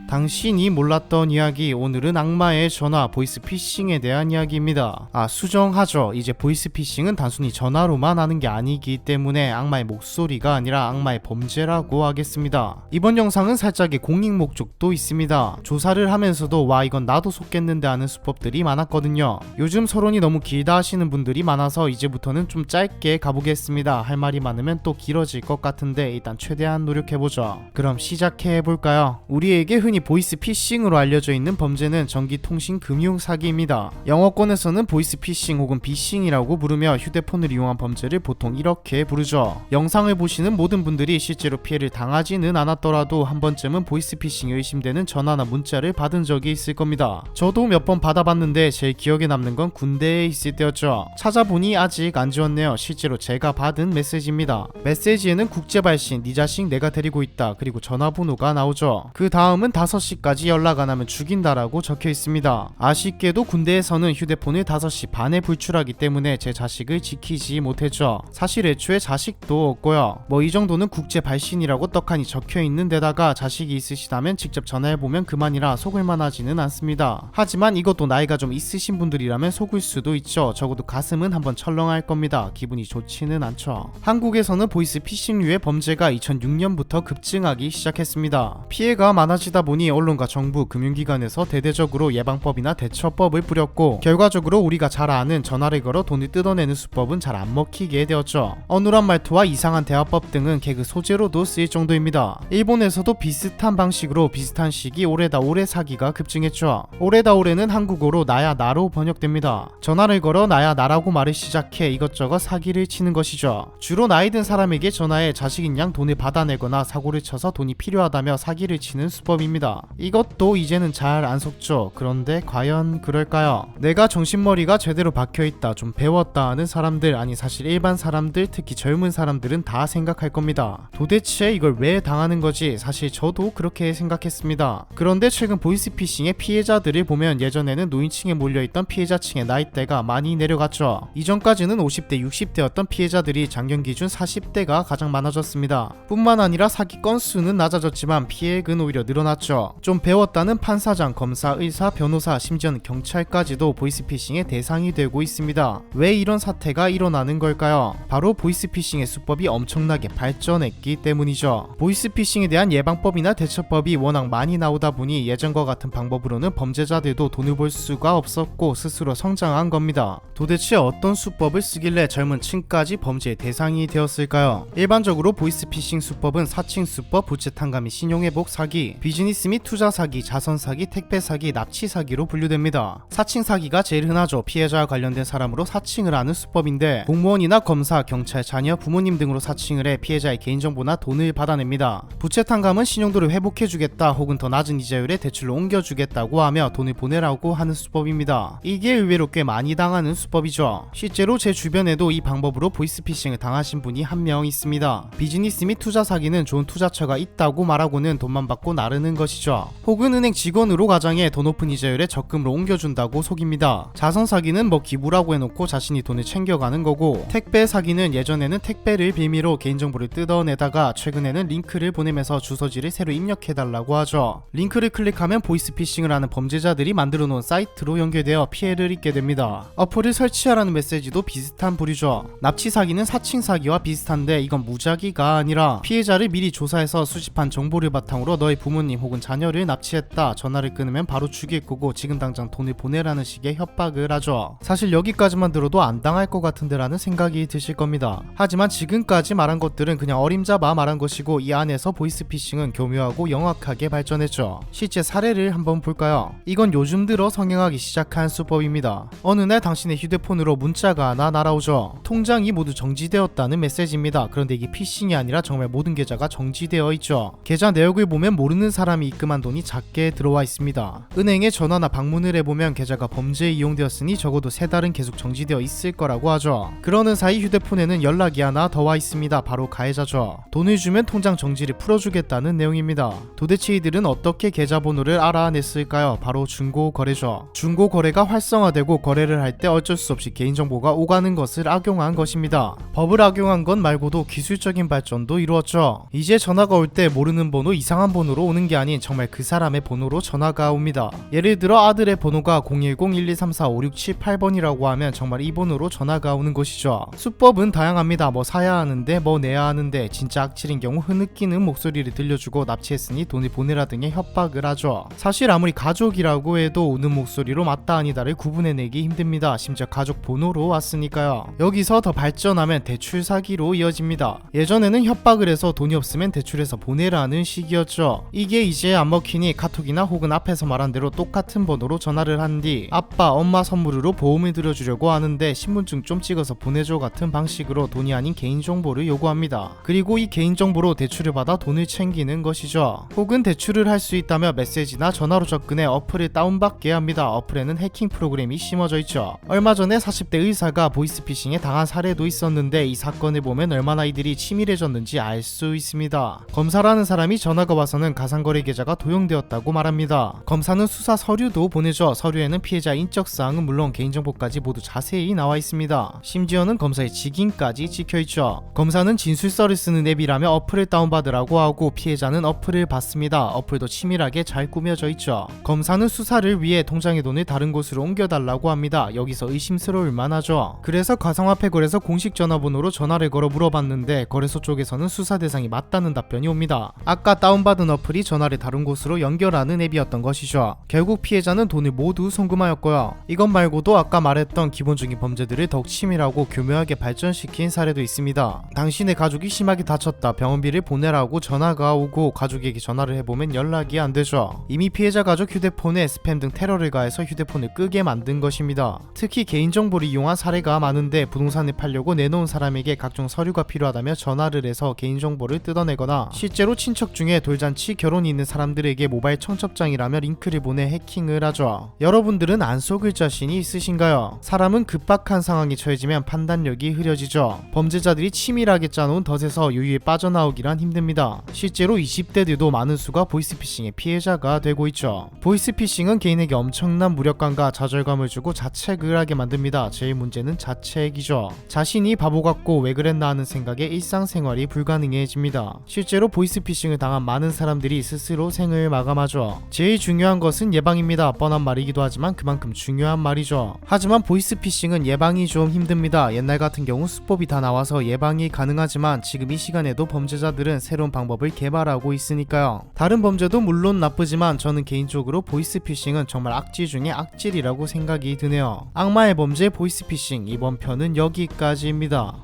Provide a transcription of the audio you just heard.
당신이 몰랐던 이야기, 오늘은 악마의 전화, 보이스피싱에 대한 이야기입니다. 수정하죠. 이제 보이스피싱은 단순히 전화로만 하는 게 아니기 때문에 악마의 목소리가 아니라 악마의 범죄라고 하겠습니다. 이번 영상은 살짝의 공익 목적도 있습니다. 조사를 하면서도 와 이건 나도 속겠는데 하는 수법들이 많았거든요. 요즘 서론이 너무 길다 하시는 분들이 많아서 이제부터는 좀 짧게 가보겠습니다. 할 말이 많으면 또 길어질 것 같은데 일단 최대한 노력해보죠. 그럼 시작해볼까요? 우리에게 흔히 보이스피싱으로 알려져 있는 범죄는 전기통신금융사기입니다. 영어권에서는 보이스피싱 혹은 비싱이라고 부르며 휴대폰을 이용한 범죄를 보통 이렇게 부르죠. 영상을 보시는 모든 분들이 실제로 피해를 당하지는 않았더라도 한 번쯤은 보이스피싱이 의심되는 전화나 문자를 받은 적이 있을 겁니다. 저도 몇 번 받아봤는데 제일 기억에 남는 건 군대에 있을 때였죠. 찾아보니 아직 안 지웠네요. 실제로 제가 받은 메시지입니다. 메시지에는 국제발신, 네 자식 내가 데리고 있다, 그리고 전화번호가 나오죠. 그 다음은 5시까지 연락 안 하면 죽인다라고 적혀 있습니다. 아쉽게도 군대에서는 휴대폰을 5시 반에 불출하기 때문에 제 자식을 지키지 못했죠. 사실 애초에 자식도 없고요. 이 정도는 국제발신이라고 떡하니 적혀 있는 데다가 자식이 있으시다면 직접 전화해보면 그만이라 속을만 하지는 않습니다. 하지만 이것도 나이가 좀 있으신 분들이라면 속을 수도 있죠. 적어도 가슴은 한번 철렁할 겁니다. 기분이 좋지는 않죠. 한국에서는 보이스피싱류의 범죄가 2006년부터 급증하기 시작했습니다. 피해가 많아지다 보니 언론과 정부, 금융기관에서 대대적으로 예방법이나 대처법을 뿌렸고 결과적으로 우리가 잘 아는 전화를 걸어 돈을 뜯어내는 수법은 잘 안 먹히게 되었죠. 어눌한 말투와 이상한 대화법 등은 개그 소재로도 쓰일 정도입니다. 일본에서도 비슷한 방식으로 비슷한 시기 오래다 오래 사기가 급증했죠. 오래다 오래는 한국어로 나야 나로 번역됩니다. 전화를 걸어 나야 나라고 말을 시작해 이것저것 사기를 치는 것이죠. 주로 나이 든 사람에게 전화해 자식인 양 돈을 받아내거나 사고를 쳐서 돈이 필요하다며 사기를 치는 수법입니다. 이것도 이제는 잘 안 속죠. 그런데 과연 그럴까요? 내가 정신머리가 제대로 박혀있다, 좀 배웠다 하는 사람들, 아니 사실 일반 사람들, 특히 젊은 사람들은 다 생각할 겁니다. 도대체 이걸 왜 당하는 거지? 사실 저도 그렇게 생각했습니다. 그런데 최근 보이스피싱의 피해자들을 보면 예전에는 노인층에 몰려있던 피해자층의 나이대가 많이 내려갔죠. 이전까지는 50대, 60대였던 피해자들이 작년 기준 40대가 가장 많아졌습니다. 뿐만 아니라 사기 건수는 낮아졌지만 피해액은 오히려 늘어났죠. 좀 배웠다는 판사장, 검사, 의사, 변호사, 심지어는 경찰까지도 보이스피싱의 대상이 되고 있습니다. 왜 이런 사태가 일어나는 걸까요? 바로 보이스피싱의 수법이 엄청나게 발전했기 때문이죠. 보이스피싱에 대한 예방법이나 대처법이 워낙 많이 나오다 보니 예전과 같은 방법으로는 범죄자들도 돈을 벌 수가 없었고 스스로 성장한 겁니다. 도대체 어떤 수법을 쓰길래 젊은 층까지 범죄의 대상이 되었을까요? 일반적으로 보이스피싱 수법은 사칭 수법, 부채 탕감 및 신용회복 사기, 비즈니스 및 투자 사기, 자선 사기, 택배 사기, 납치 사기로 분류됩니다. 사칭 사기가 제일 흔하죠. 피해자와 관련된 사람으로 사칭을 하는 수법인데 공무원이나 검사, 경찰, 자녀, 부모님 등으로 사칭을 해 피해자의 개인정보나 돈을 받아냅니다. 부채 탕감은 신용도를 회복해주겠다 혹은 더 낮은 이자율에 대출로 옮겨주겠다고 하며 돈을 보내라고 하는 수법입니다. 이게 의외로 꽤 많이 당하는 수법이죠. 실제로 제 주변에도 이 방법으로 보이스피싱을 당하신 분이 한 명 있습니다. 비즈니스 및 투자 사기는 좋은 투자처가 있다고 말하고는 돈만 받고 나르는 것이죠. 혹은 은행 직원으로 가장해 더 높은 이자율에 적금으로 옮겨준다고 속입니다. 자선 사기는 기부라고 해놓고 자신이 돈을 챙겨가는 거고, 택배 사기는 예전에는 택배를 빌미로 개인정보를 뜯어내다가 최근에는 링크를 보내면서 주소지를 새로 입력해달라고 하죠. 링크를 클릭하면 보이스피싱을 하는 범죄자들이 만들어놓은 사이트로 연결되어 피해를 입게 됩니다. 어플을 설치하라는 메시지도 비슷한 부류죠. 납치 사기는 사칭 사기와 비슷한데 이건 무작위가 아니라 피해자를 미리 조사해서 수집한 정보를 바탕으로 너의 부모님 혹은 자녀를 납치했다, 전화를 끊으면 바로 죽일 거고 지금 당장 돈을 보내라는 식의 협박을 하죠. 사실 여기까지만 들어도 안 당할 것 같은데 라는 생각이 드실 겁니다. 하지만 지금까지 말한 것들은 그냥 어림잡아 말한 것이고 이 안에서 보이스피싱은 교묘하고 영악하게 발전했죠. 실제 사례를 한번 볼까요? 이건 요즘 들어 성행하기 시작한 수법입니다. 어느 날 당신의 휴대폰으로 문자가 하나 날아오죠. 통장이 모두 정지되었다는 메시지입니다. 그런데 이게 피싱이 아니라 정말 모든 계좌가 정지되어 있죠. 계좌 내역을 보면 모르는 사람이 입금한 돈이 작게 들어와 있습니다. 은행에 전화나 방문을 해보면 계좌가 범죄에 이용되었으니 적어도 3달은 계속 정지되어 있을 거라고 하죠. 그러는 사이 휴대폰에는 연락이 하나 더 와 있습니다. 바로 가해자죠. 돈을 주면 통장 정지를 풀어주겠다는 내용입니다. 도대체 이들은 어떻게 계좌번호를 알아냈을까요? 바로 중고거래죠. 중고거래가 활성화되고 거래를 할 때 어쩔 수 없이 개인정보가 오가는 것을 악용한 것입니다. 법을 악용한 것 말고도 기술적인 발전도 이루었죠. 이제 전화가 올 때 모르는 번호, 이상한 번호로 오는 게 아닌 아닌 정말 그 사람의 번호로 전화가 옵니다. 예를 들어 아들의 번호가 010-1234-5678번이라고 하면 정말 이 번호로 전화가 오는 것이죠. 수법은 다양합니다. 뭐 사야 하는데 뭐 내야 하는데, 진짜 악질인 경우 흐느끼는 목소리를 들려주고 납치했으니 돈을 보내라 등의 협박을 하죠. 사실 아무리 가족이라고 해도 오는 목소리로 맞다 아니다를 구분해내기 힘듭니다. 심지어 가족 번호로 왔으니까요. 여기서 더 발전하면 대출 사기로 이어집니다. 예전에는 협박을 해서 돈이 없으면 대출해서 보내라는 식이었죠. 이게 이제 안 먹히니 카톡이나 혹은 앞에서 말한 대로 똑같은 번호로 전화를 한 뒤 아빠, 엄마 선물으로 보험을 들어주려고 하는데 신분증 좀 찍어서 보내줘 같은 방식으로 돈이 아닌 개인정보를 요구합니다. 그리고 이 개인정보로 대출을 받아 돈을 챙기는 것이죠. 혹은 대출을 할 수 있다며 메시지나 전화로 접근해 어플을 다운받게 합니다. 어플에는 해킹 프로그램이 심어져 있죠. 얼마 전에 40대 의사가 보이스피싱에 당한 사례도 있었는데 이 사건을 보면 얼마나 이들이 치밀해졌는지 알 수 있습니다. 검사라는 사람이 전화가 와서는 가상거래 계좌가 도용되었다고 말합니다. 검사는 수사 서류도 보내죠. 서류에는 피해자 인적사항은 물론 개인정보까지 모두 자세히 나와 있습니다. 심지어는 검사의 직인까지 찍혀있죠. 검사는 진술서를 쓰는 앱이라며 어플을 다운받으라고 하고 피해자는 어플을 받습니다. 어플도 치밀하게 잘 꾸며져 있죠. 검사는 수사를 위해 통장의 돈을 다른 곳으로 옮겨달라고 합니다. 여기서 의심스러울 만하죠. 그래서 가상화폐 거래소 공식 전화번호로 전화를 걸어 물어봤는데 거래소 쪽에서는 수사 대상이 맞다는 답변이 옵니다. 아까 다운받은 어플이 전화를 다른 곳으로 연결하는 앱이었던 것이죠. 결국 피해자는 돈을 모두 송금하였고요. 이것 말고도 아까 말했던 기본적인 범죄들을 더욱 치밀하고 교묘하게 발전시킨 사례도 있습니다. 당신의 가족이 심하게 다쳤다, 병원비를 보내라고 전화가 오고 가족에게 전화를 해보면 연락이 안 되죠. 이미 피해자 가족 휴대폰에 스팸 등 테러를 가해서 휴대폰을 끄게 만든 것입니다. 특히 개인정보를 이용한 사례가 많은데 부동산을 팔려고 내놓은 사람에게 각종 서류가 필요하다며 전화를 해서 개인정보를 뜯어내거나 실제로 친척 중에 돌잔치, 결혼이 있는 사람들에게 모바일 청첩장이라며 링크를 보내 해킹을 하죠. 여러분들은 안 속을 자신이 있으신가요? 사람은 급박한 상황에 처해지면 판단력이 흐려지죠. 범죄자들이 치밀하게 짜놓은 덫에서 유유히 빠져나오기란 힘듭니다. 실제로 20대들도 많은 수가 보이스피싱의 피해자가 되고 있죠. 보이스피싱은 개인에게 엄청난 무력감과 좌절감을 주고 자책을 하게 만듭니다. 제일 문제는 자책이죠. 자신이 바보 같고 왜 그랬나 하는 생각에 일상생활이 불가능해집니다. 실제로 보이스피싱을 당한 많은 사람들이 스스로 생을 마감하죠. 제일 중요한 것은 예방입니다. 뻔한 말이기도 하지만 그만큼 중요한 말이죠. 하지만 보이스피싱은 예방이 좀 힘듭니다. 옛날 같은 경우 수법이 다 나와서 예방이 가능하지만 지금 이 시간에도 범죄자들은 새로운 방법을 개발하고 있으니까요. 다른 범죄도 물론 나쁘지만 저는 개인적으로 보이스피싱은 정말 악질 중에 악질이라고 생각이 드네요. 악마의 범죄 보이스피싱, 이번 편은 여기까지입니다.